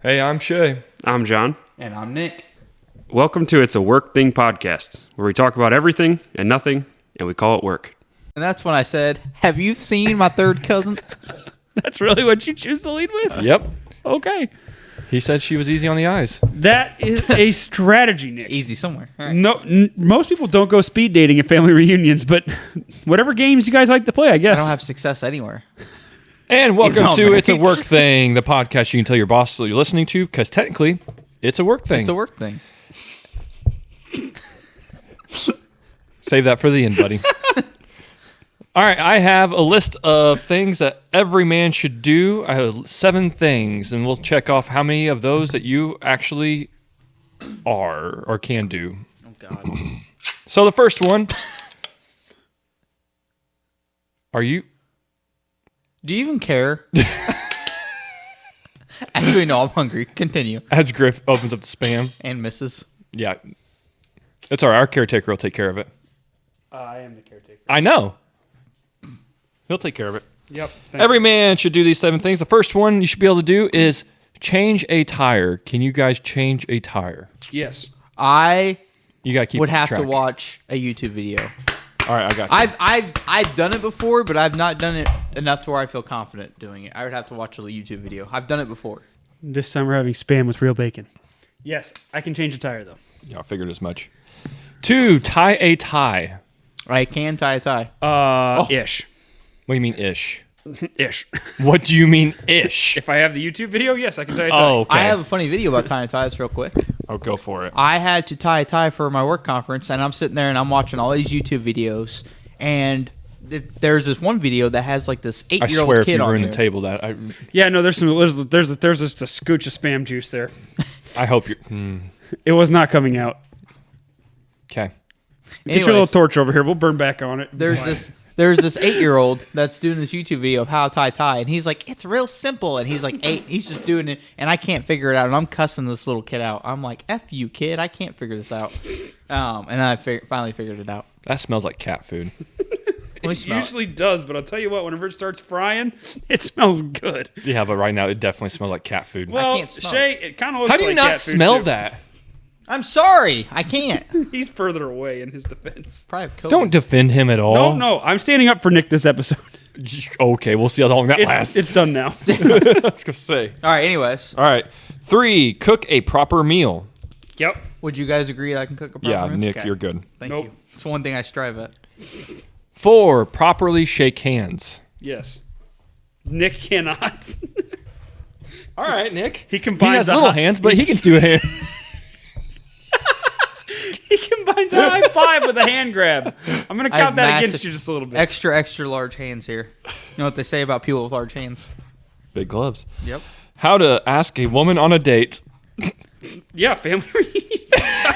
Hey, I'm Shay. I'm John. And I'm Nick. Welcome to It's a Work Thing podcast, where we talk about everything and nothing, and we call it work. And that's when I said, have you seen my third cousin? That's really what you choose to lead with? Yep. Okay. He said she was easy on the eyes. That is a strategy, Nick. Easy somewhere. All right. No, most people don't go speed dating at family reunions, but whatever games you guys like to play, I guess. I don't have success anywhere. And welcome No, to man. It's a Work Thing, the podcast you can tell your boss that you're listening to, because technically, it's a work thing. It's a work thing. Save that for the end, buddy. All right, I have a list of things that every man should do. I have 7 things, and we'll check off how many of those that you actually are or can do. Oh, God. So the first one, are you... Do you even care? Actually, no, I'm hungry. Continue. As Griff opens up the Spam. And misses. Yeah. It's all right. Our caretaker will take care of it. I am the caretaker. I know. He'll take care of it. Yep. Thanks. Every man should do these 7 things. The first one you should be able to do is change a tire. Can you guys change a tire? Yes. I You got to keep would have track. to watch a YouTube video. All right, I got you. I've done it before, but I've not done it enough to where I feel confident doing it. I would have to watch a YouTube video. I've done it before. This time we're having Spam with real bacon. Yes, I can change a tire, though. Yeah, I figured as much. 2, tie a tie. I can tie a tie. Ish. What do you mean ish? Ish. What do you mean ish? If I have the YouTube video, yes, I can tie a tie. Oh, okay. I have a funny video about tying ties real quick. Oh, go for it. I had to tie a tie for my work conference, and I'm sitting there and I'm watching all these YouTube videos, and there's this one video that has like this I 8-year-old swear if kid you on ruin there. the table, that Yeah, no, there's just a scooch of Spam juice there. I hope you're... It was not coming out. Okay. Get your little torch over here. We'll burn back on it. There's this 8-year-old that's doing this YouTube video of how to tie, and he's like, it's real simple, and he's like 8, he's just doing it, and I can't figure it out, and I'm cussing this little kid out. I'm like, F you, kid, I can't figure this out. And then I finally figured it out. That smells like cat food. It usually does, but I'll tell you what, whenever it starts frying, it smells good. Yeah, but right now it definitely smells like cat food. Well, can't smell Shay, it kind of looks How do you like not cat food, smell too. that? I'm sorry, I can't. He's further away in his defense. Probably have COVID. Don't defend him at all. No, I'm standing up for Nick this episode. Okay, we'll see how long that lasts. It's done now. I was gonna say. All right, anyways, All right. 3, cook a proper meal. Yep. would you guys agree that I can cook a proper Yeah, meal? Nick, Okay. you're good. Thank Nope. you. It's one thing I strive at. 4, properly shake hands. Yes. Nick cannot. All right, Nick. He He combines has a little high- hands, but he can do a hand. He combines a high five with a hand grab. I'm going to I have count that against massive- you just a little bit. Extra large hands here. You know what they say about people with large hands? Big gloves. Yep. How to ask a woman on a date. Yeah, family reunion style.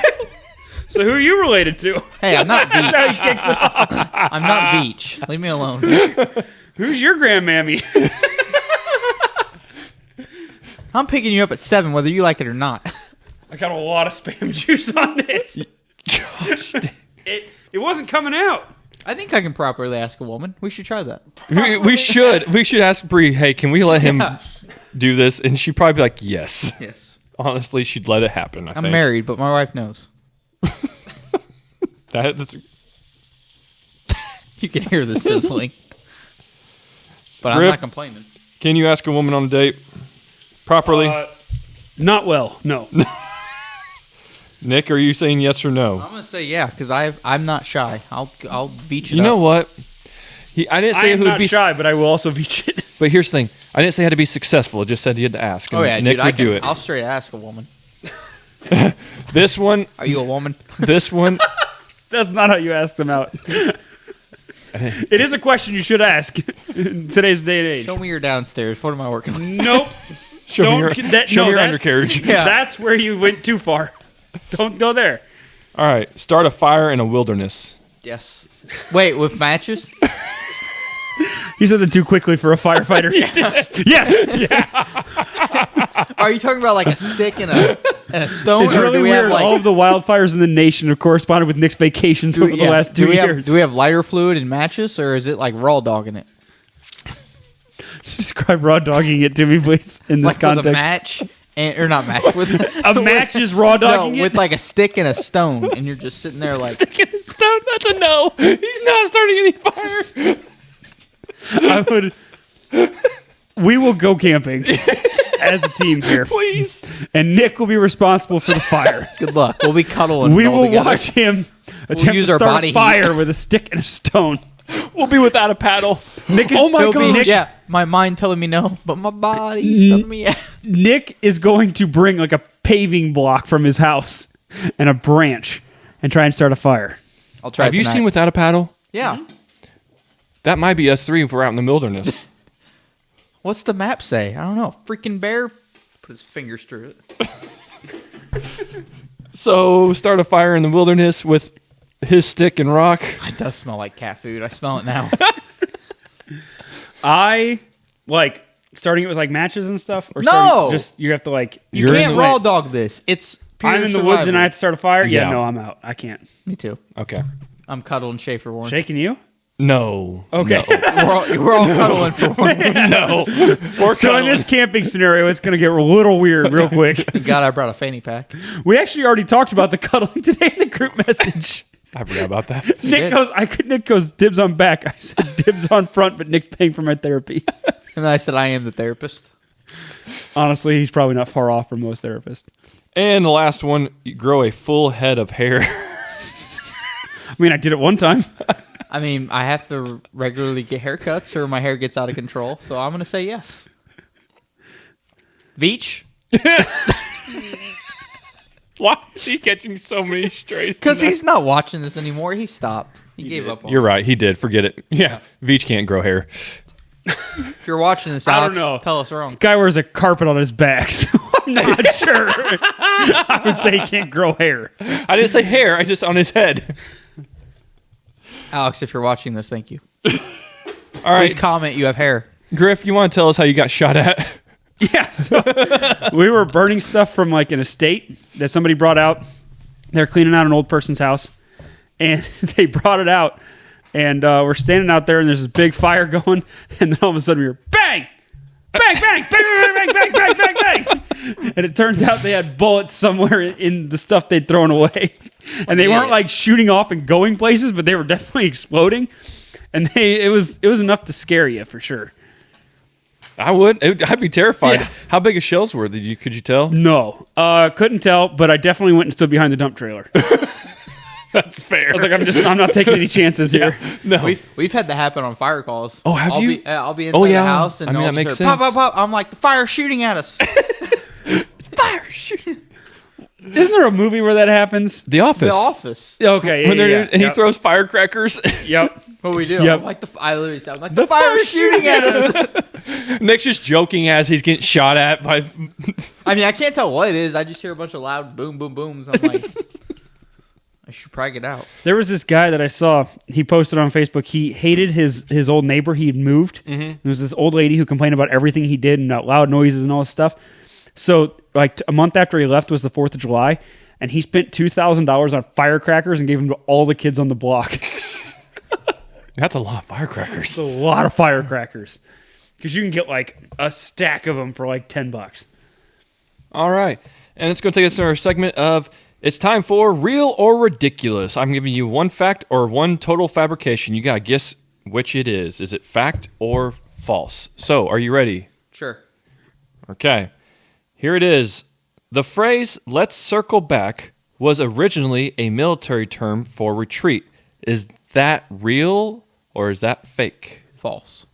So who are you related to? Hey, I'm not That's how he Beach. kicks it off. I'm not Beach. Leave me alone. Who's your grandmammy? I'm picking you up at 7, whether you like it or not. I got a lot of Spam juice on this. Gosh. It wasn't coming out. I think I can properly ask a woman. We should try that. we should ask Bree, hey, can we let him Yeah. do this? And she'd probably be like, yes. Yes. Honestly, she'd let it happen, I think. I'm married, but my wife knows. That's You can hear the sizzling. But I'm Griff, not complaining. Can you ask a woman on a date properly? Not well, no. Nick, are you saying yes or no? I'm gonna say yeah, because I'm not shy. I'll beat You know what? I didn't I say it am would not be shy, but I will also beat it. But here's the thing. I didn't say it had to be successful. It just said you had to ask. And Oh yeah, Nick dude, would do it. I'll straight ask a woman. This one, Are you a woman? this one. That's not how you ask them out. It is a question you should ask in today's day and age. Show me your downstairs. What am I working on? Nope. Show me your, Show show me your that's- undercarriage. Yeah. That's where you went too far. Don't go there. All right. Start a fire in a wilderness. Yes. Wait, with matches? You said that too quickly for a firefighter. Yes. Are you talking about like a stick and a stone? It's or really do we weird. Have like, All of the wildfires in the nation have corresponded with Nick's vacations over the last 2 years. Do we have lighter fluid and matches, or is it like raw dogging it? Describe raw dogging it to me, please, in this Like with a context. match or not match with A match is raw dogging it? with like a stick and a stone, and you're just sitting there like Stick in his stone. That's a no. He's not starting any fire. I would. We will go camping as a team here. Please. And Nick will be responsible for the fire. good luck. We'll be cuddling. We all will together. watch him attempt use to our start body a heat. fire with a stick and a stone. We'll be without a paddle. Nick is, Oh my It'll be- gosh. yeah, my mind telling me no, but my body's telling me yeah. Nick is going to bring like a paving block from his house and a branch and try and start a fire. I'll try. Have you seen Without a Paddle? Yeah. That might be us three if we're out in the wilderness. What's the map say? I don't know. Freaking bear. Put his fingers through it. So start a fire in the wilderness with his stick and rock. It does smell like cat food. I smell it now. I like starting it with like matches and stuff. Or No! starting, just you have to like. You You're in can't the raw dog this. It's pure I'm in the survival. woods and I have to start a fire. Yeah, Yeah. no, I'm out. I can't. Me too. Okay. I'm cuddling Shay for one. Shaking you? No. Okay. We're all cuddling for one. No. Or So in this camping scenario, it's going to get a little weird real quick. Thank God I brought a fanny pack. We actually already talked about the cuddling today in the group message. I forgot about that. Nick goes dibs on back. I said dibs on front, but Nick's paying for my therapy. And then I said I am the therapist. Honestly, he's probably not far off from most therapists. And the last one, you grow a full head of hair. I mean, I did it one time. I mean, I have to regularly get haircuts or my hair gets out of control. So I'm going to say yes. Veach? Why is he catching so many strays? Because he's not watching this anymore. He stopped. He gave up on You're it. right. He did. Forget it. Yeah. Veach can't grow hair. If you're watching this, I don't Alex, know. tell us wrong. Guy wears a carpet on his back, so I'm not sure. I would say he can't grow hair. I didn't say hair. I just on his head. Alex, if you're watching this, thank you. All right. Please comment you have hair. Griff, you want to tell us how you got shot at? Yeah, so we were burning stuff from like an estate that somebody brought out. They're cleaning out an old person's house, and they brought it out, and we're standing out there, and there's this big fire going, and then all of a sudden we hear bang, bang, bang, bang, bang, bang, bang, bang, bang, bang, and it turns out they had bullets somewhere in the stuff they'd thrown away, and they weren't like shooting off and going places, but they were definitely exploding, and it was enough to scare you for sure. I would. I'd be terrified. Yeah. How big of shells were? Could you tell? No, couldn't tell, but I definitely went and stood behind the dump trailer. That's fair. I was like, I'm not taking any chances here. No. We've had that happen on fire calls. Oh, have you? I'll be inside Oh, yeah. the house and I mean, I'll that makes just hear pop, sense. pop, pop. I'm like, the fire's shooting at us. Fire shooting. Isn't there a movie where that happens? The Office. The office. Okay, When they're and he yep. throws firecrackers. Yep. What we do? Yep. I'm like I literally sound like the fire's shooting at us. Nick's just joking as he's getting shot at by. I mean, I can't tell what it is. I just hear a bunch of loud boom, boom, booms. I'm like, I should probably get out. There was this guy that I saw. He posted on Facebook. He hated his old neighbor. He had moved. Mm-hmm. There was this old lady who complained about everything he did and loud noises and all this stuff. So, like a month after he left was the 4th of July, and he spent $2,000 on firecrackers and gave them to all the kids on the block. That's a lot of firecrackers. It's a lot of firecrackers because you can get like a stack of them for like $10. All right. And it's going to take us to our segment of it's time for Real or Ridiculous. I'm giving you one fact or one total fabrication. You got to guess which it is. Is it fact or false? So, are you ready? Sure. Okay. Here it is. The phrase, let's circle back, was originally a military term for retreat. Is that real or is that fake? False.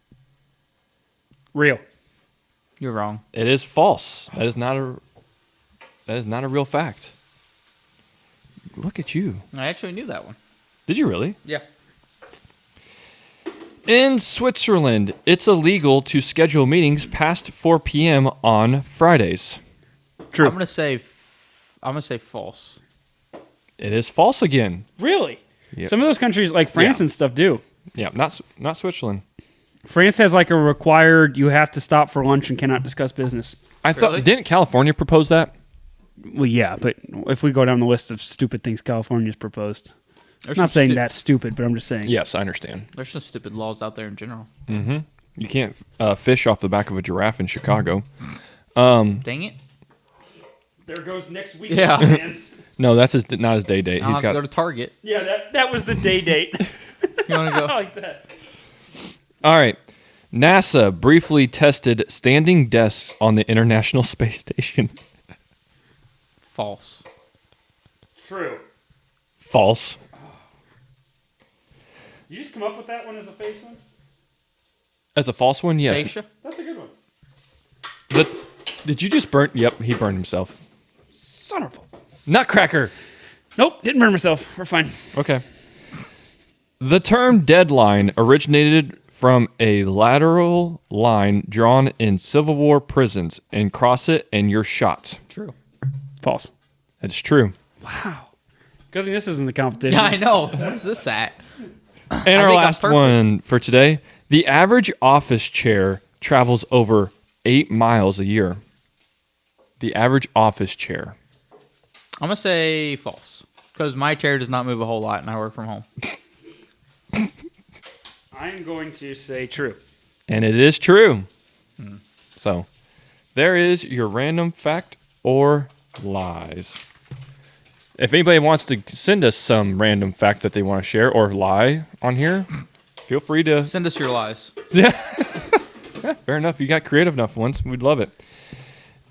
Real. You're wrong. It is false. That is not a real fact. Look at you. I actually knew that one. Did you really? Yeah. In Switzerland, it's illegal to schedule meetings past 4 p.m. on Fridays. True. I'm gonna say false. It is false again. Really? Yep. Some of those countries, like France Yeah. and stuff, do. Yeah, not Switzerland. France has like a required, you have to stop for lunch and cannot discuss business. I thought Really? didn't California propose that? Well, yeah, but if we go down the list of stupid things California's proposed, There's I'm not some saying stu- that's stupid, but I'm just saying. Yes, I understand. There's some stupid laws out there in general. You can't fish off the back of a giraffe in Chicago. Dang it. There goes next week. Yeah. plans. No, that's not his day date. I'll He's have to got go to Target. Yeah, that was the day date. You want to I go? like that. All right. NASA briefly tested standing desks on the International Space Station. False. True. False. You just come up with that one as a face one? As a false one, yes. Fascia? That's a good one. Did you just burn? Yep, he burned himself. Son of a... Nutcracker. Nope, didn't burn myself. We're fine. Okay. The term deadline originated from a lateral line drawn in Civil War prisons, and cross it and you're shot. True. False. That's true. Wow. Good thing this isn't the competition. Yeah, I know. Where's this at? And our think I'm last perfect. one for today. The average office chair travels over 8 miles a year. The average office chair. I'm going to say false. Because my chair does not move a whole lot and I work from home. I'm going to say true. And it is true. So, there is your random fact or lies. If anybody wants to send us some random fact that they want to share or lie on here, feel free to. Send us your lies. Yeah, fair enough. You got creative enough ones. We'd love it.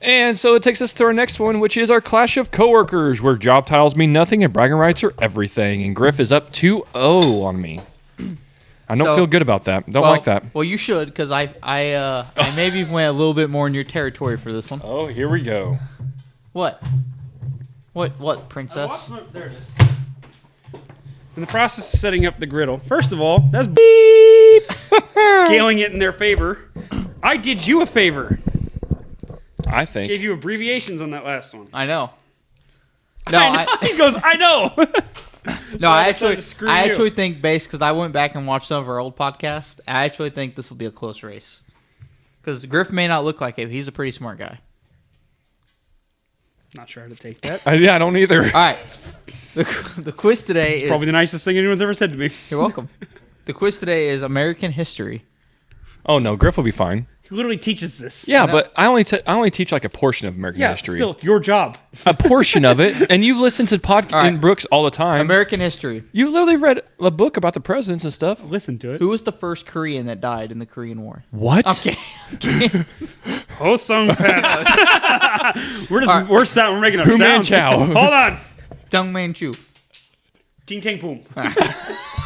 And so it takes us to our next one, which is our clash of coworkers, where job titles mean nothing and bragging rights are everything. And Griff is up 2-0 on me. I don't So- feel good about that. Don't like that. Well, you should, because I maybe went a little bit more in your territory for this one. Oh, here we go. What? What, princess? There it is. In the process of setting up the griddle, first of all, that's beep. Scaling it in their favor. I did you a favor. I think. Gave you abbreviations on that last one. I know. No, I know. He goes, I know. No, I decided to screw you. actually think, based because I went back and watched some of our old podcasts, I actually think this will be a close race. Because Griff may not look like it, but he's a pretty smart guy. Not sure how to take that. I don't either. All right, the quiz today is Probably the nicest thing anyone's ever said to me. You're welcome. The quiz today is American history. Oh no, Griff will be fine. He literally teaches this. Yeah, No. but I only teach like a portion of American Yeah, history. still, your job. A portion of it, and you listen to All right. in Brooks all the time. American history. You literally read a book about the presidents and stuff. Listen to it. Who was the first Korean that died in the Korean War? What? Okay. Oh, song Pat. We're making up Fu sounds. Manchu. Hold on. Deng Manchu. Ting tang boom. All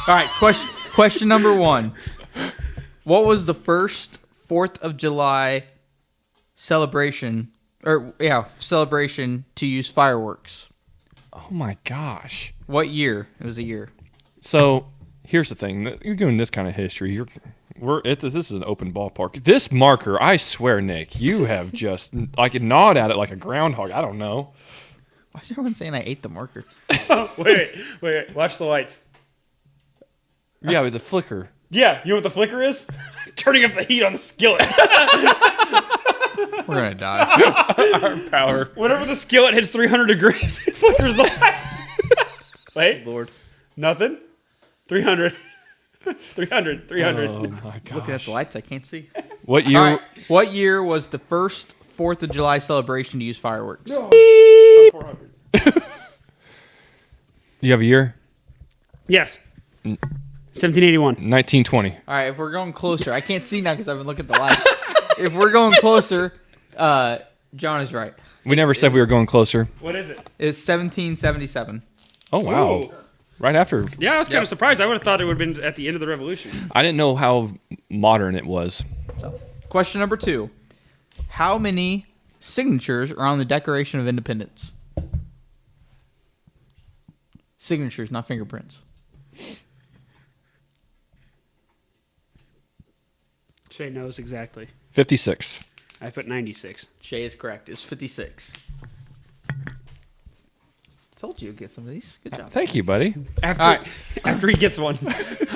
right. Question number one. What was the first 4th of July celebration to use fireworks? Oh my gosh. What year? It was a year. So here's the thing: you're doing this kind of history. This is an open ballpark. This marker, I swear, Nick, you have just like gnawed at it like a groundhog. I don't know. Why is everyone saying I ate the marker? Wait. Watch the lights. Yeah, with the flicker. Yeah, you know what the flicker is? Turning up the heat on the skillet. We're gonna die. Power. Whenever the skillet hits 300 degrees, it flickers the lights. Wait, Lord. nothing? 300. 300. Oh my god. Looking at the lights, I can't see. What year? All right. What year was the first 4th of July celebration to use fireworks? 400. You have a year? Yes. 1781. 1920. All right, if we're going closer, I can't see now because I've been looking at the lights. If we're going closer, John is right. We never said we were going closer. What is it? It's 1777. Oh wow. Ooh. Right after. Yeah, I was kind of surprised. I would have thought it would have been at the end of the revolution. I didn't know how modern it was. So, question number 2. How many signatures are on the Declaration of Independence? Signatures, not fingerprints. Shay knows exactly. 56. I put 96. Shay is correct. It's 56. Told you you'd get some of these. Good job. Thank you, buddy. After, All right. after he gets one.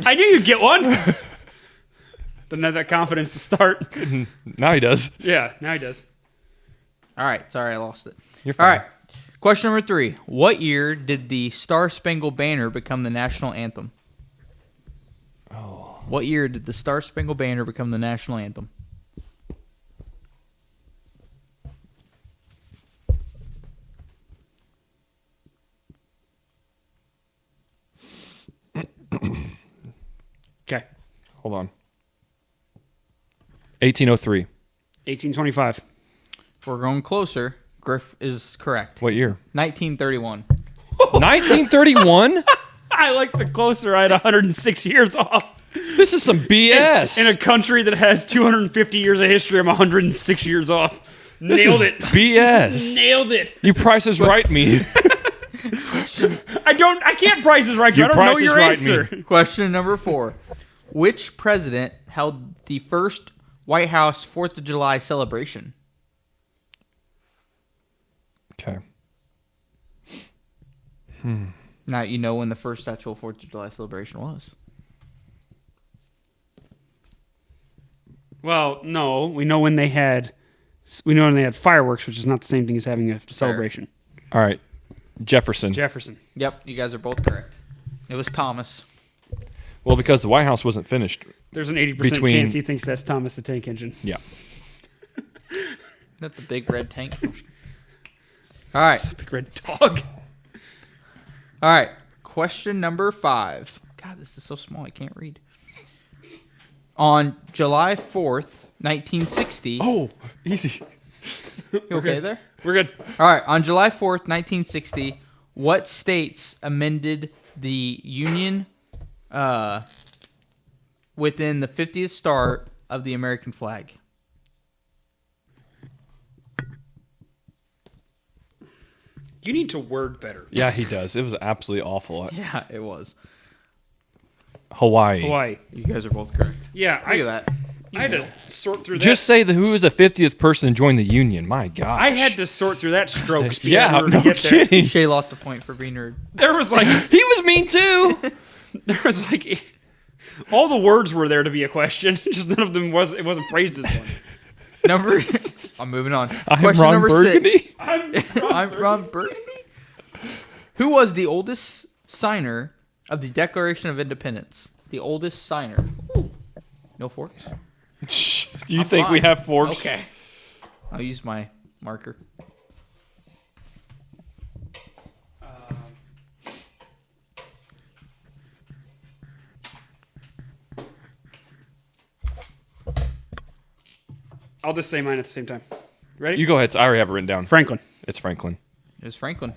I knew you'd get one. Doesn't have that confidence to start. Now he does. Yeah, now he does. All right. Sorry, I lost it. You're All fine. right. Question number 3. What year did the Star Spangled Banner become the national anthem? Oh. What year did the Star Spangled Banner become the national anthem? Okay. Hold on. 1803. 1825. If we're going closer, Griff is correct. What year? 1931. 1931? I like the closer. I had 106 years off. This is some BS. In a country that has 250 years of history, I'm 106 years off. This Nailed is it. BS. Nailed it. You Price is Right me. I can't Price is Right. You I don't know Price is your Right answer. me. Question number 4. Which president held the first White House 4th of July celebration? Okay. Now you know when the first actual 4th of July celebration was. Well, no. We know when they had fireworks, which is not the same thing as having a celebration. All right. Jefferson. Jefferson. Yep, you guys are both correct. It was Thomas. Well, because the White House wasn't finished. There's an 80% Between- chance he thinks that's Thomas the Tank Engine. Yeah. Not the big red tank. All right. Big red dog. All right. Question number 5. God, this is so small I can't read. On July 4th, 1960. Oh, easy. You okay there? We're good. All right. On July 4th, 1960, what states amended the Union within the 50th star of the American flag? You need to word better. Yeah, he does. It was absolutely awful. Yeah, it was. Hawaii. Hawaii. You guys are both correct. Yeah, Look at that. I had to sort through that. Just say who was the 50th person to join the Union. My gosh. I had to sort through that stroke speech Yeah, in order no to get there. kidding. Shay lost a point for being nerd. There was like, He was mean too. there was like, all the words were there to be a question. Just none of them it wasn't phrased as one. Number. I'm moving on. I'm Question Ron number Burgundy. 6. I'm I'm Ron Burgundy. Who was the oldest signer of the Declaration of Independence? The oldest signer. Ooh. No forks? Do you I'm think we fine. have forks? Okay. I'll use my marker. I'll just say mine at the same time. Ready? You go ahead. I already have it written down. Franklin. It's Franklin. It's Franklin.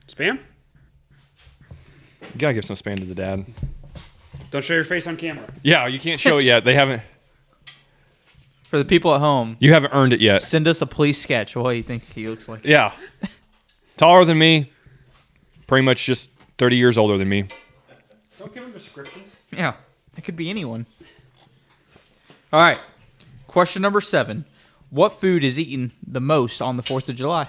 Spam? You gotta give some spam to the dad. Don't show your face on camera. Yeah, you can't show it yet. They haven't. For the people at home, You haven't earned it yet. send us a police sketch of what you think he looks like. Yeah. Taller than me. Pretty much just 30 years older than me. Don't give him descriptions. Yeah. It could be anyone. All right. Question number 7. What food is eaten the most on the 4th of July?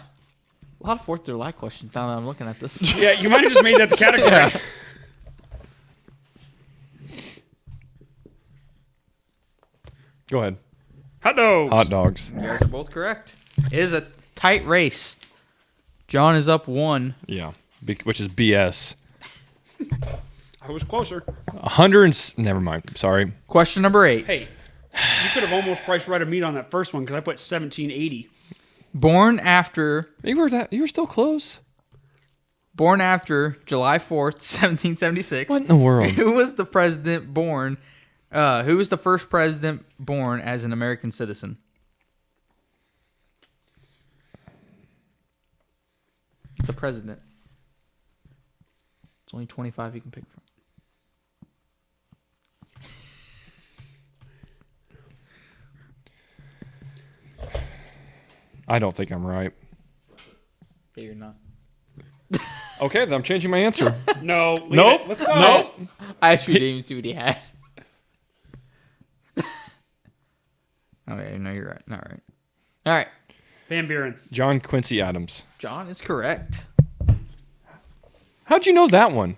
A lot of 4th of July questions now that I'm looking at this. Yeah, you might have just made that the category. Yeah. Go ahead. Hot dogs. Hot dogs. You guys are both correct. It is a tight race. John is up 1. Yeah. Which is BS. I was closer. 100. Never mind. Sorry. Question number 8. Hey, you could have almost priced right a meat on that first one because I put 1780. Born after You were still close. July 4th, 1776. What in the world? Who was the president born? Who was the first president born as an American citizen? It's a president. It's only 25 you can pick from. I don't think I'm right. Yeah, you're not. Okay, then I'm changing my answer. No. leave Nope. it. Let's go. Nope. I actually didn't even see what he had. Okay, no, you're right. Not right. All right. Van Buren. John Quincy Adams. John is correct. How'd you know that one?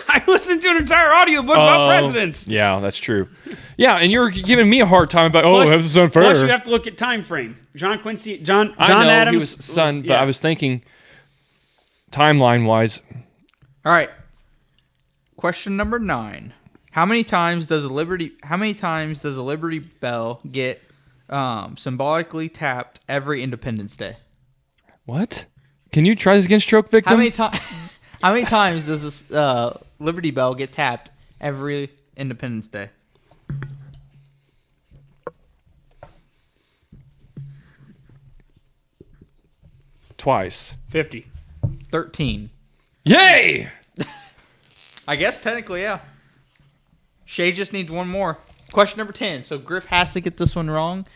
I listened to an entire audiobook about presidents. Yeah, that's true. Yeah, and you're giving me a hard time about, Plus- this is unfair. Plus, you have to look at time frame. John I know Adams. he was son, but yeah. I was thinking timeline-wise. All right. Question number 9. How many times does a Liberty Bell get symbolically tapped every Independence Day? What? Can you try this again, stroke victim? How many times does this Liberty Bell get tapped every Independence Day? Twice. 50. 13. Yay! I guess technically, yeah. Shay just needs one more. Question number 10. So Griff has to get this one wrong,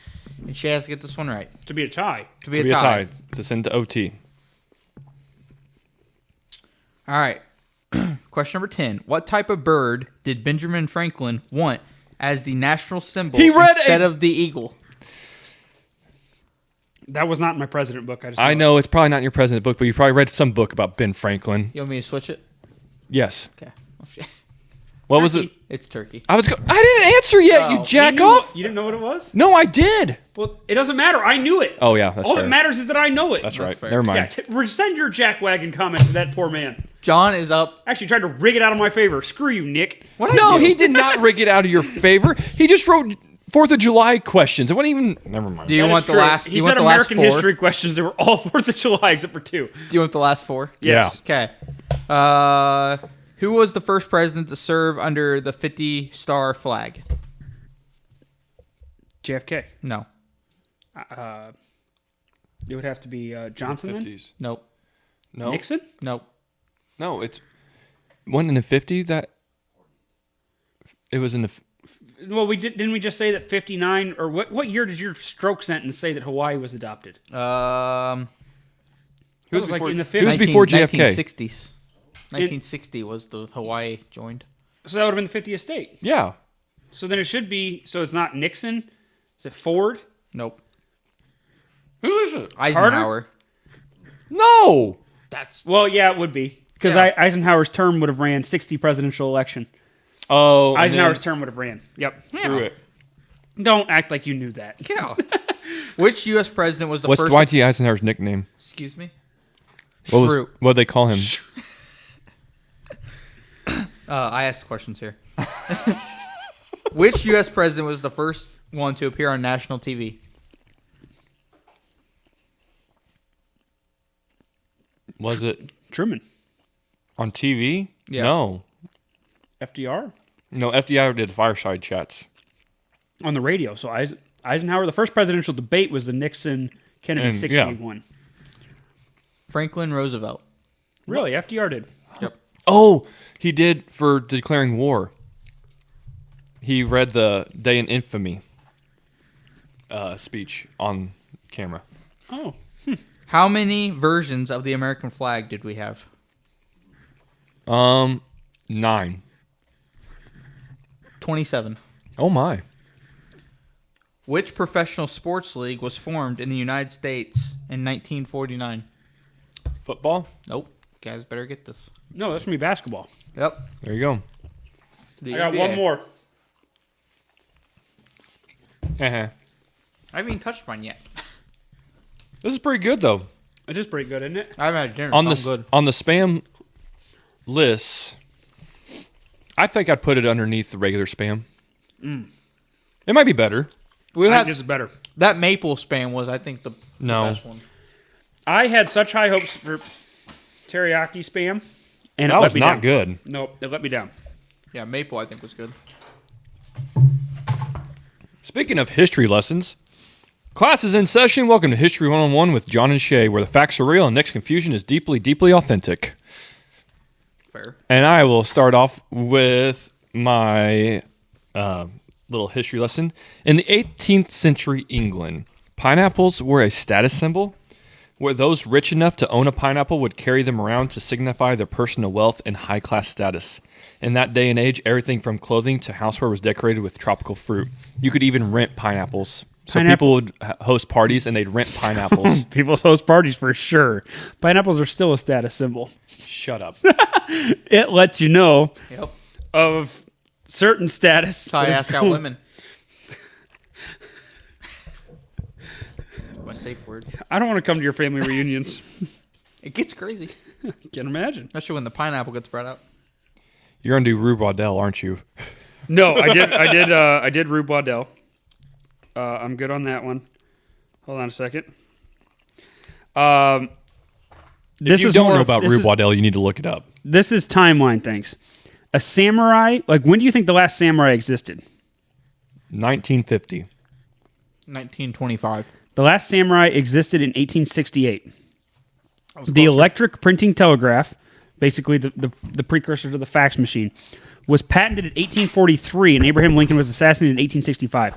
and Shay has to get this one right. To be a tie. To be a tie. To send to OT. All right. Question number 10. What type of bird did Benjamin Franklin want as the national symbol instead of the eagle? That was not in my president book. I know it's probably not in your president book, but you probably read some book about Ben Franklin. You want me to switch it? Yes. Okay. What was it? It's turkey. I didn't answer yet. Oh. You jack off. You didn't know what it was? No, I did. Well, it doesn't matter. I knew it. Oh yeah, that's All fair. that matters is that I know it. That's right. fair. Never mind. Yeah, send your jackwagon comment to that poor man. John is up. Actually tried to rig it out of my favor. Screw you, Nick. What No, he did not rig it out of your favor. He just wrote 4th of July questions. It wasn't even. Never mind. Do you That want is the true. last? Do He you said want the last American 4? history questions. They were all 4th of July except for 2. Do you want the last 4? Yes. Okay. Who was the first president to serve under the 50-star flag? JFK. No. It would have to be Johnson then? 50s. Nope. No. Nixon? Nope. No, it's wasn't in the 50s that it was in the. Well, didn't we just say that 59 or what year did your stroke sentence say that Hawaii was adopted? It was like before, in the it was 50s. before JFK. 1960s. 1960 was the Hawaii joined. So that would have been the 50th state. Yeah. So then it should be. So it's not Nixon. Is it Ford? Nope. Who is it? Eisenhower. No. Well, yeah, it would be because Yeah. Eisenhower's term would have ran 60 presidential election. Oh, and Eisenhower's then term would have ran. Yep. through it. Don't act like you knew that. Yeah. Which U.S. president was the What's first? Dwight D. Eisenhower's nickname? Excuse me. What did they call him? I asked questions here. Which U.S. president was the first one to appear on national TV? Was it Truman. on TV? Yeah. No. FDR No, FDR did fireside chats. on the radio. So Eisenhower, the first presidential debate was the Nixon-Kennedy And, 61. Franklin Roosevelt. Really? FDR did. Yep. Oh, he did for declaring war. He read the Day in Infamy speech on camera. Oh. How many versions of the American flag did we have? 9. 27. Oh my. Which professional sports league was formed in the United States in 1949? Football? Nope. Guys better get this. No, that's going to be basketball. Yep. There you go. The I got NBA. one more. Uh-huh. I haven't even touched mine yet. This is pretty good though. It is pretty good, isn't it? I haven't had dinner. On so the I'm good. on the spam list, I think I'd put it underneath the regular spam. It might be better. We I had think this is better. that maple spam was, I think, the No. best one. I had such high hopes for teriyaki spam, and That it let was me not down. good. Nope, it let me down. Yeah, maple I think was good. Speaking of history lessons, class is in session. Welcome to History 101 with John and Shay, where the facts are real and Nick's confusion is deeply, deeply authentic. Fair. And I will start off with my little history lesson. In the 18th century England, pineapples were a status symbol, where those rich enough to own a pineapple would carry them around to signify their personal wealth and high-class status. In that day and age, everything from clothing to houseware was decorated with tropical fruit. You could even rent pineapples. So people would host parties and they'd rent pineapples. People host parties for sure. Pineapples are still a status symbol. Shut up. It lets you know Yep. of certain status. That's how I that is ask out cool. women. My safe word. I don't want to come to your family reunions. It gets crazy, Can't imagine. especially when the pineapple gets brought out. You're going to do Rue Waddell, aren't you? No, I did Rue Waddell. I'm good on that one. Hold on a second. If you don't know about Rue Waddell, you need to look it up. This is timeline things. A samurai, like when do you think the last samurai existed? 1950. 1925. The last samurai existed in 1868. The electric printing telegraph, basically the precursor to the fax machine, was patented in 1843, and Abraham Lincoln was assassinated in 1865.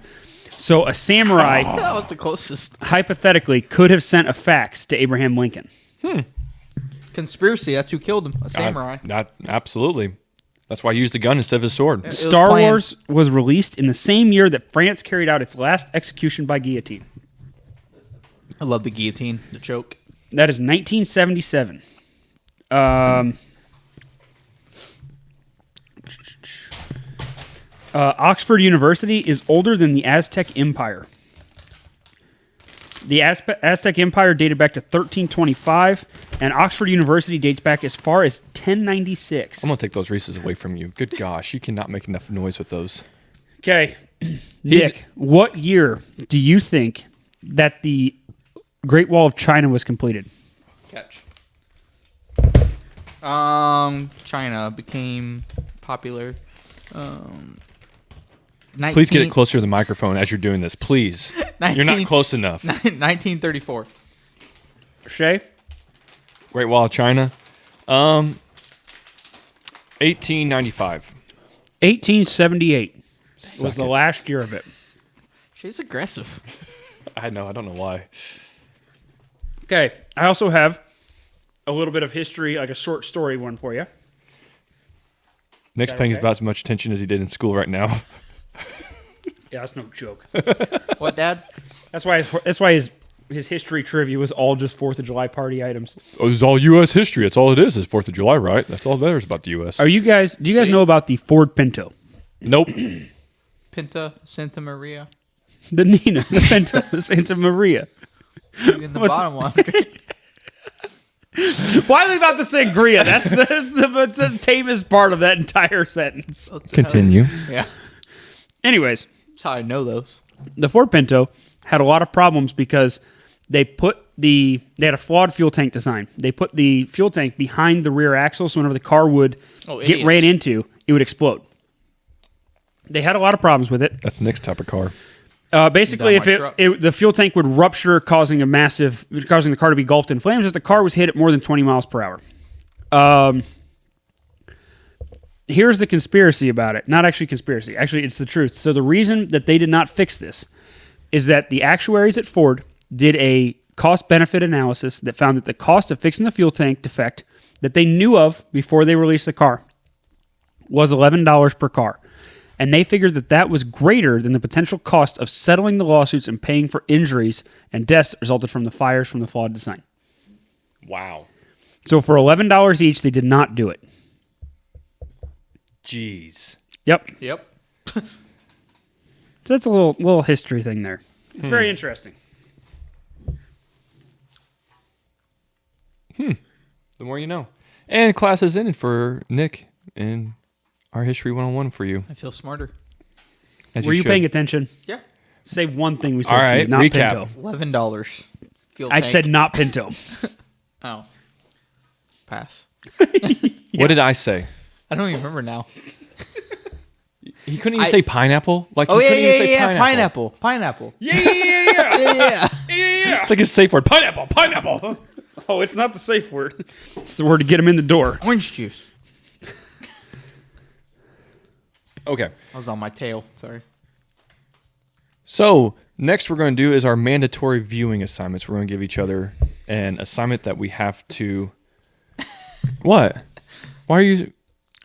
So a samurai, That was the closest. hypothetically, could have sent a fax to Abraham Lincoln. Conspiracy. That's who killed him. A samurai. Absolutely. That's why I used the gun instead of his sword. It was Star planned. Wars was released in the same year that France carried out its last execution by guillotine. I love the guillotine, the choke. That is 1977. Oxford University is older than the Aztec Empire. The Aztec Empire dated back to 1325, and Oxford University dates back as far as 1096. I'm going to take those Reese's away from you. Good gosh, you cannot make enough noise with those. Okay, Nick, what year do you think that the Great Wall of China was completed? Catch. China became popular. 19, Please get it closer to the microphone as you're doing this, please. 19, You're not close enough. 1934. Shay? Great Wall of China. 1895. 1878 was the Suck it. last year of it. She's aggressive. I know. I don't know why. Okay, I also have a little bit of history, like a short story one for you. Nick's that paying okay? about as much attention as he did in school right now. Yeah, that's no joke. What, Dad? That's why his history trivia was all just 4th of July party items. Oh, it's all U.S. history. That's all it is 4th of July, right? That's all there is about the U.S. Do you guys know about the Ford Pinto? Nope. Pinta, Santa Maria. The Nina, the Pinto, the Santa Maria. In the bottom one. Why are we about to say Gria? That's the tamest part of that entire sentence. Continue. Yeah. Anyways, That's how I know those. the Ford Pinto had a lot of problems because they had a flawed fuel tank design. They put the fuel tank behind the rear axle, so whenever the car would get idiots. ran into, it would explode. They had a lot of problems with it. That's Nick's type of car. Basically, if Dynamite the fuel tank would rupture, causing the car to be engulfed in flames if the car was hit at more than 20 miles per hour. Here's the conspiracy about it. Not actually conspiracy. Actually, it's the truth. So the reason that they did not fix this is that the actuaries at Ford did a cost-benefit analysis that found that the cost of fixing the fuel tank defect that they knew of before they released the car was $11 per car. And they figured that that was greater than the potential cost of settling the lawsuits and paying for injuries and deaths that resulted from the fires from the flawed design. Wow. So for $11 each, they did not do it. Jeez. Yep. Yep. So that's a little history thing there. It's very interesting. The more you know. And class is in for Nick and our History 101 for you. I feel smarter. As Were you should. paying attention? Yeah. Say one thing we said All to you, right, not recap. Pinto. $11. Fuel I tank. said not Pinto. Oh. Pass. What did I say? I don't even remember now. He couldn't even say pineapple? Like, Oh, he yeah, couldn't even say yeah. Pineapple. Pineapple. Yeah. Yeah. It's like a safe word. Pineapple. Oh, it's not the safe word. It's the word to get him in the door. Orange juice. Okay. I was on my tail. Sorry. So, next we're going to do is our mandatory viewing assignments. We're going to give each other an assignment that we have to... What? Why are you...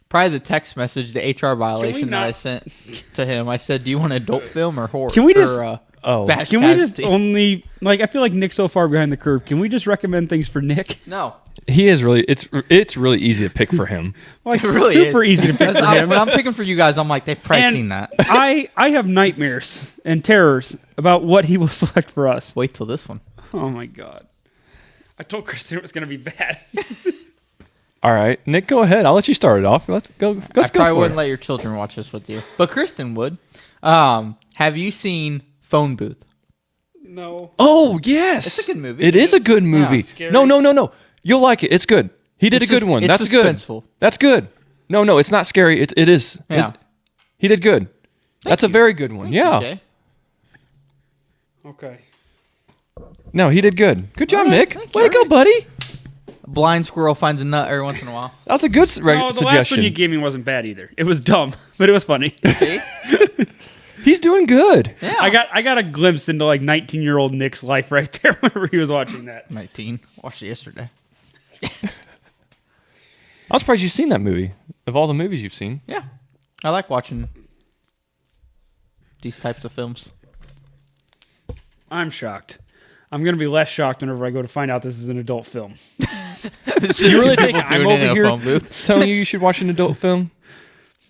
Probably the text message, the HR violation that not- I sent to him. I said, "Do you want adult film or horror?" Can we just- Bash Can we just casualty? only... Like, I feel like Nick's so far behind the curve. Can we just recommend things for Nick? No. He is really... It's really easy to pick for him. Like, It really super is. easy to pick for him. When I'm picking for you guys, I'm like, they've probably And seen that. I have nightmares and terrors about what he will select for us. Wait till this one. Oh, my God. I told Kristen it was going to be bad. All right. Nick, go ahead. I'll let you start it off. Let's go. I Let's go probably for wouldn't it. let your children watch this with you, but Kristen would. Have you seen Phone Booth? No. Oh, yes. It's a good movie. It is a good movie. scary. No. You'll like it. It's good. He did a good one. It's That's good. suspenseful. That's good. No, it's not scary. It is. Yeah. He did good. That's a very good one. Yeah. Okay. Okay. No, he did good. Good job, All right, Nick. thank you. Way to go, buddy. A blind squirrel finds a nut every once in a while. That was a good No, the last one suggestion. you gave me wasn't bad either. It was dumb, but it was funny. See? He's doing good. Yeah. I got a glimpse into like 19-year-old Nick's life right there whenever he was watching that. 19. Watched it yesterday. I'm surprised you've seen that movie. Of all the movies you've seen. Yeah. I like watching these types of films. I'm shocked. I'm going to be less shocked whenever I go to find out this is an adult film. You really think I'm doing it in over a here phone booth. telling you should watch an adult film?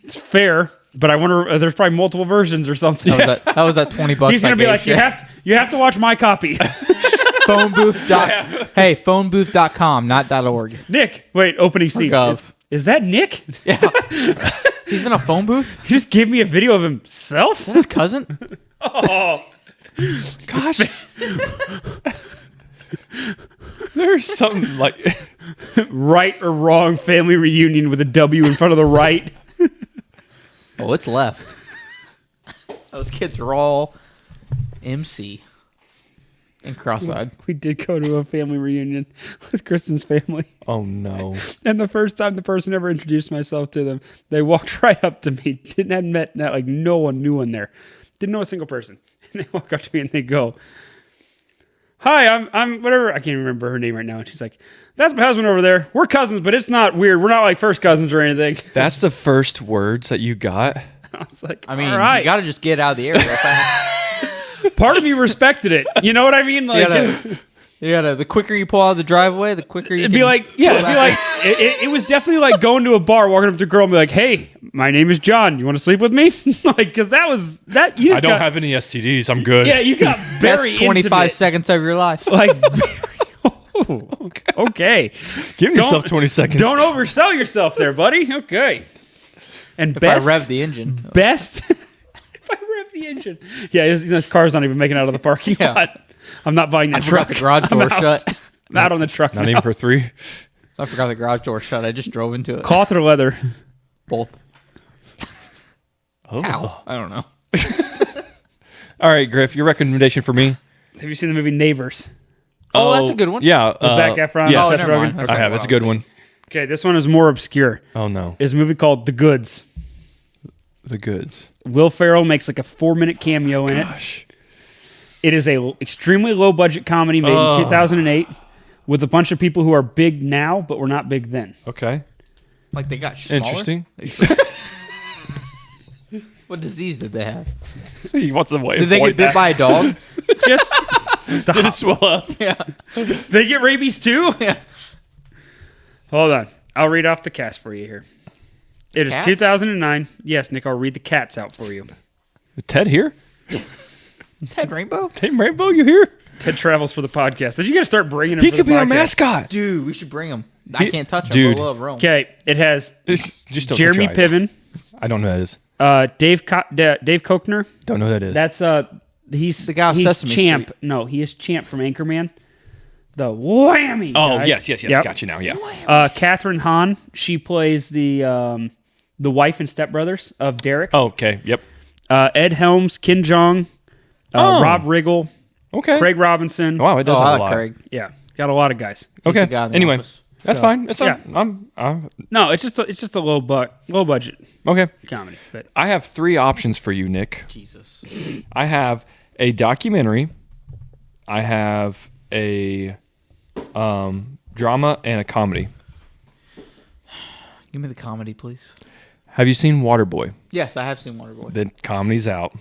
It's fair, but I wonder there's probably multiple versions or something. That was that $20. He's going to be like, you have to watch my copy. Phone booth. Hey, phonebooth.com, not .org. Nick, wait, opening scene. Gov. Is that Nick? Yeah. He's in a phone booth? He just gave me a video of himself? Is that his cousin? Oh. Gosh. There's something like... Right or wrong family reunion with a W in front of the right. Oh, it's left. Those kids are all MC and cross-eyed. We did go to a family reunion with Kristen's family. Oh, no. And the first time the person ever introduced myself to them, they walked right up to me. Hadn't met like no one new in there. Didn't know a single person. And they walk up to me and they go, "Hi, I'm whatever." I can't even remember her name right now. And she's like, "That's my husband over there. We're cousins, but it's not weird. We're not like first cousins or anything." That's the first words that you got? I was like, I mean, all right. you got to just get out of the air real fast. Part of me respected it. You know what I mean? Like, You gotta, the quicker you pull out of the driveway, the quicker you it'd can be like, it was definitely like going to a bar, walking up to a girl and be like, "Hey, my name is John. You want to sleep with me?" Like, because that was that. You just I don't have any STDs. I'm good. Yeah, you got very best 25 intimate. seconds of your life. Like, okay. Give yourself 20 seconds. Don't oversell yourself there, buddy. Okay. And If best, I rev the engine. best. If I rev the engine. Yeah, his car's not even making it out of the parking Yeah. lot. I'm not buying that I truck. forgot the garage I'm door out. shut. I'm out on the truck. Not now. even for 3? I forgot the garage door shut. I just drove into it. Cloth or leather? Both. Oh. Ow. I don't know. All right, Griff, your recommendation for me? Have you seen the movie Neighbors? Oh, that's a good one. Yeah. Zac Efron? Yes. Oh, Seth never Rogen? mind. That's I not have. what It's a I good was one. Okay, this one is more obscure. Oh, no. It's a movie called The Goods. The goods. Will Ferrell makes like a 4-minute cameo in it. Gosh. It is a extremely low budget comedy made in 2008 with a bunch of people who are big now but were not big then. Okay. Like they got smaller? Interesting. What disease did they have? See, what's the way? Did they get bit by a dog? Just Did it swell up? Yeah. they get rabies too? Yeah. Hold on. I'll read off the cast for you here. It is Cats? 2009. Yes, Nick, I'll read the cats out for you. Is Ted here? Ted Rainbow? Team Rainbow, you here? Ted travels for the podcast. Did you got to start bringing him He for could the be our podcast? mascot. Dude, we should bring him. I can't touch him. Dude. I love Rome. Okay, it has It's just don't Jeremy touch eyes. Piven, I don't know who that is. Dave Koechner. Don't know who that is. That's he's The guy off he's Sesame Champ. Street. No, he is Champ from Anchorman. The whammy. oh, guy. yes. Yep. Got you now. Yeah. Catherine Hahn. She plays the wife in Step Brothers of Derek. Oh, okay. Yep. Ed Helms, Ken Jeong, Oh. Rob Riggle, Okay. Craig Robinson. Wow, it does Oh, have I a like lot. Craig. Yeah, got a lot of guys. He's Okay. the guy in the Anyway, office. that's So, fine. That's yeah. I'm No, it's just a low budget okay. comedy. But I have 3 options for you, Nick. Jesus. I have a documentary. I have a drama and a comedy. Give me the comedy, please. Have you seen Waterboy? Yes, I have seen Waterboy. The comedy's out.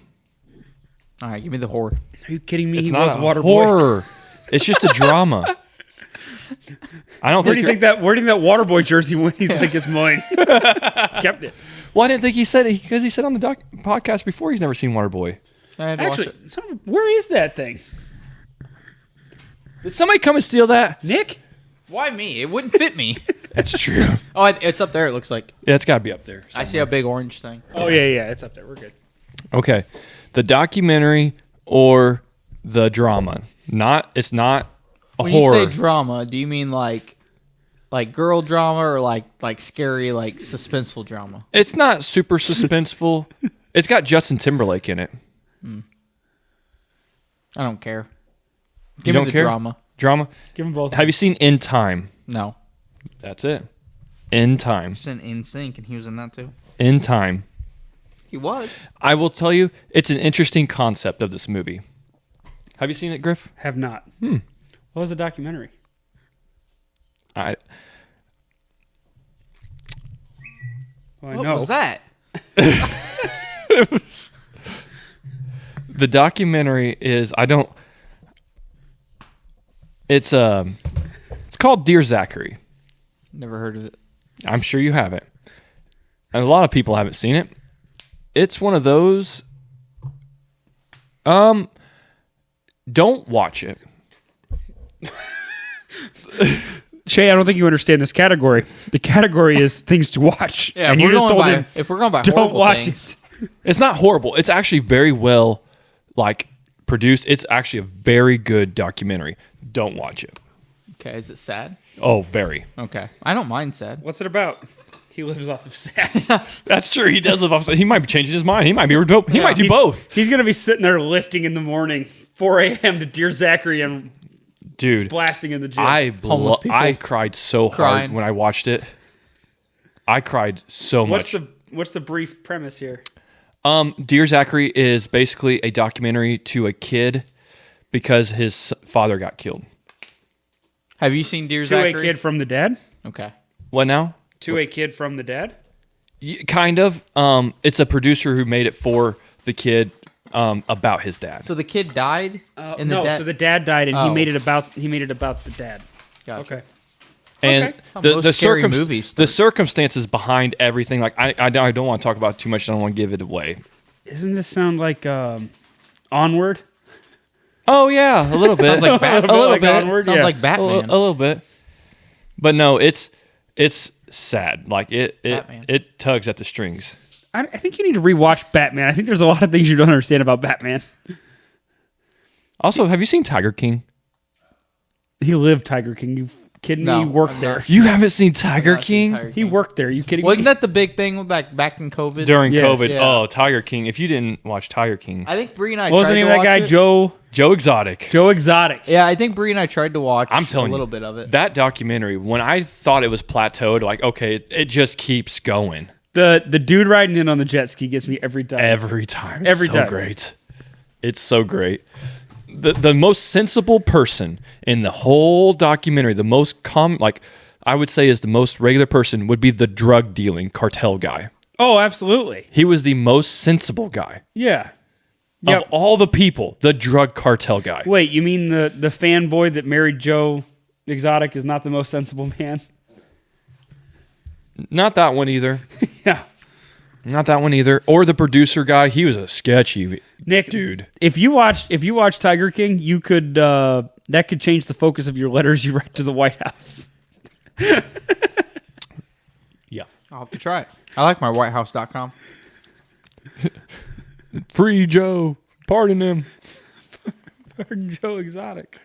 All right, give me the horror. are you kidding me? It's He not was a Waterboy. horror. It's just a drama. I don't Where think. do you think that Waterboy jersey went? He's like, it's mine. Kept it. Well, I didn't think he said it because he said on the podcast before he's never seen Waterboy. I had to watch Actually, it. where is that thing? Did somebody come and steal that? Nick? Why me? It wouldn't fit me. That's true. Oh, it's up there. It looks like. Yeah, it's got to be up there. I see a big orange thing. Oh yeah, it's up there. We're good. Okay, the documentary or the drama. It's not a When horror. you say drama, do you mean like like girl drama or like scary like suspenseful drama? It's not super suspenseful. It's got Justin Timberlake in it. I don't care. You Give don't me the care? drama. Drama. Give them both. Have you seen In Time? No. That's it. In Time. He's in Sync, and he was in that too. In Time. He was. I will tell you, it's an interesting concept of this movie. Have you seen it, Griff? Have not. What was the documentary? I What know. was that? The documentary is it's called Dear Zachary. Never heard of it. I'm sure you haven't. And a lot of people haven't seen it. It's one of those don't watch it. Shay, I don't think you understand this category. The category is things to watch. Yeah, and if you we're just going told by- him, if we're going by don't horrible watch things, it. It's not horrible. It's actually very well produced. It's actually a very good documentary. Don't watch it. okay, is it sad? Oh, very. Okay, I don't mind sad. What's it about? He lives off of sad. That's true. He does live off. He might be changing his mind. He might be dope. He might do He's- both. He's going to be sitting there lifting in the morning, 4 a.m. to Dear Zachary and Dude, blasting in the gym. Homeless people. I cried so Crying. hard when I watched it. I cried so much. What's the brief premise here? Dear Zachary is basically a documentary to a kid because his father got killed. Have you seen Dear To Zachary? a kid from the dad? Okay. What now? To a kid from the dad? Kind of. It's a producer who made it for the kid about his dad. So the kid died, and the No, dad. so the dad died, and Oh. he made it about the dad. Gotcha. Okay. And Okay. the Most scary movies the start. circumstances behind everything, like I don't want to talk about too much. I don't want to give it away. Doesn't this sound like Onward? Oh yeah, a little bit. Sounds like Bat- a little like bit. Onward, Sounds yeah. like A Batman. little bit. But no, it's sad. Like Batman. it tugs at the strings. I think you need to rewatch Batman. I think there's a lot of things you don't understand about Batman. Also, have you seen Tiger King? He lived Tiger King. You kidding No, me? He worked I'm there. not. You haven't seen Tiger I've seen King? Tiger He King. worked there. You kidding me? Wasn't that the big thing back in COVID? During Yes. COVID. Yeah. Oh, Tiger King. If you didn't watch Tiger King, I think Bree and I What was tried the name to of that guy? watch it. Joe Exotic. Joe Exotic. Yeah, I think Bree and I tried to watch I'm telling a little you, bit of it. That documentary, when I thought it was plateaued, like, okay, it just keeps going. The dude riding in on the jet ski gets me every time. Every time. It's Every so time. great. It's so great. The most sensible person in the whole documentary, the most I would say is the most regular person would be the drug dealing cartel guy. Oh, absolutely. He was the most sensible guy. Yeah. Of Yep. all the people, the drug cartel guy. Wait, you mean the fanboy that married Joe Exotic is not the most sensible man? Not that one either. Yeah. Not that one either. Or the producer guy. He was a sketchy Nick, dude. If you watch Tiger King, you could that could change the focus of your letters you write to the White House. Yeah. I'll have to try it. I like my whitehouse.com. Free Joe. Pardon him. Joe Exotic.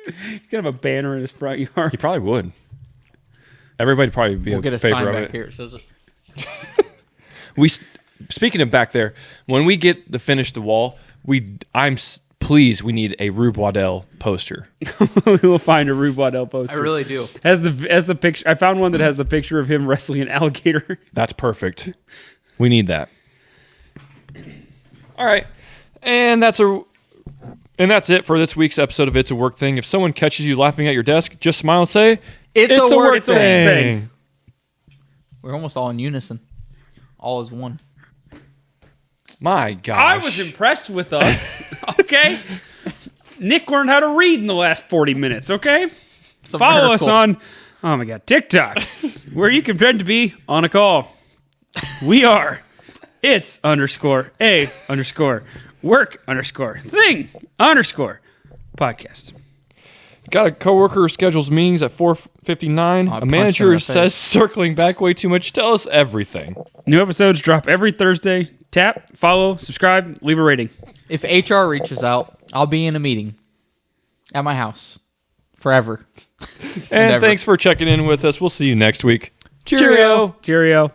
He's gonna have a banner in his front yard. He probably would. Everybody probably be We'll in get a favor sign of back it. here. It says it. Speaking of back there, when we get to finish the wall, please, we need a Rube Waddell poster. We will find a Rube Waddell poster. I really do. As the picture. I found one that has the picture of him wrestling an alligator. That's perfect. We need that. All right. And that's it for this week's episode of It's a Work Thing. If someone catches you laughing at your desk, just smile and say, It's a work thing. thing. We're almost all in unison. All is one. My gosh. I was impressed with us. Okay. Nick learned how to read in the last 40 minutes, okay? It's a Follow us miracle. on, oh my God, TikTok, where you can pretend to be on a call. We are it's _a_ work _ thing _ podcast. Got a coworker who schedules meetings at 4:59. I A punched manager him in the says circling back way too much. Tell us everything. New episodes drop every Thursday. Tap, follow, subscribe, leave a rating. If HR reaches out, I'll be in a meeting at my house. forever. And Never. thanks for checking in with us. We'll see you next week. Cheerio. Cheerio.